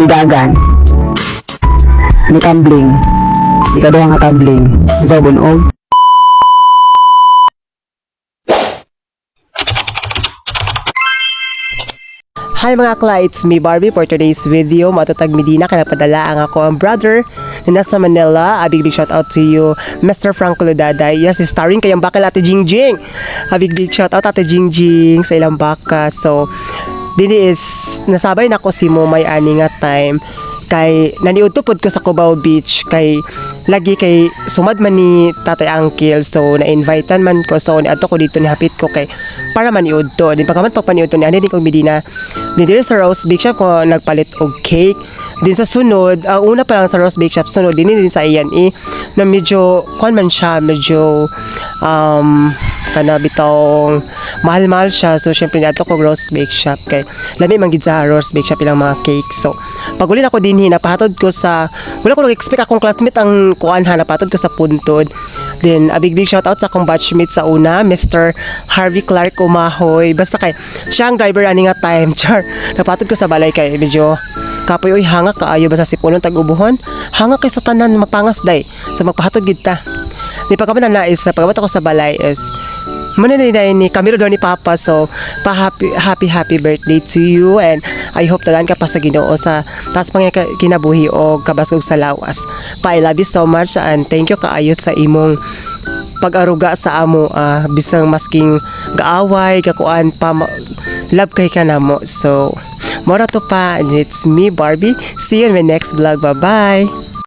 ni dagan, ni tumbling, ikaduha nga tumbling, ikaw bunog. Hi mga akla, it's me Barbie for today's video. Matutag Medina, kanapadala ang ako ang brother na nasa Manila. A big shout out to you, Mr. Franco Ludaday. Yes, starring kayang bakal Ate Jingjing. A big shout out Ate Jingjing sa ilang baka. So, dili is nasabay na ko si mo may ani nga time kay naniudtupod ko sa Cubao Beach kay lagi kay sumad man ni Tatay Uncle, so na-invitean man ko, so niadto ko dito, nihapit ko kay para maniudto din pagkaman pagpaniudto ni ani din kog Medina din diri sa Rose Bake Shop ko nagpalit og cake din sa sunod. Ang una pa lang sa Rose Bake Shop, sunod din sa iyan na medyo kuan man siya, medyo kana bitong mahal-mahal siya, so syempre niadto ko Rose Bake Shop kay lami man gid sa Rose Bake Shop ilang mga cake. So paguli ako din napahatod ko sa, wala ko nag-expect akong classmate ang kuan ha, napahatod ko sa Puntod. Then a big shout out sa akong batchmate sa una, Mr. Harvey Clark Umahoy. Basta kay siya ang driver ani nga time, char. Napahatod ko sa balay kay medyo kapoy oy hanga kaayo ba sa sipunon tag-ubuhon. Hanga kay sa tanan mapangas day. So magpahatod gid ta. Di pagkaman na is pagabot ako sa balay is mananay ni Camilo daw ni Papa, so pa happy birthday to you, and I hope tagaan ka pa sa Ginoo sa taas pang kinabuhi o kabasgog sa lawas. Pa I love you so much and thank you kaayo sa imong pag-aruga sa amo, bisang masking gaaway kakuan pa love kay kanamo. So mora to pa, and it's me Barbie. See you in my next vlog. Bye bye.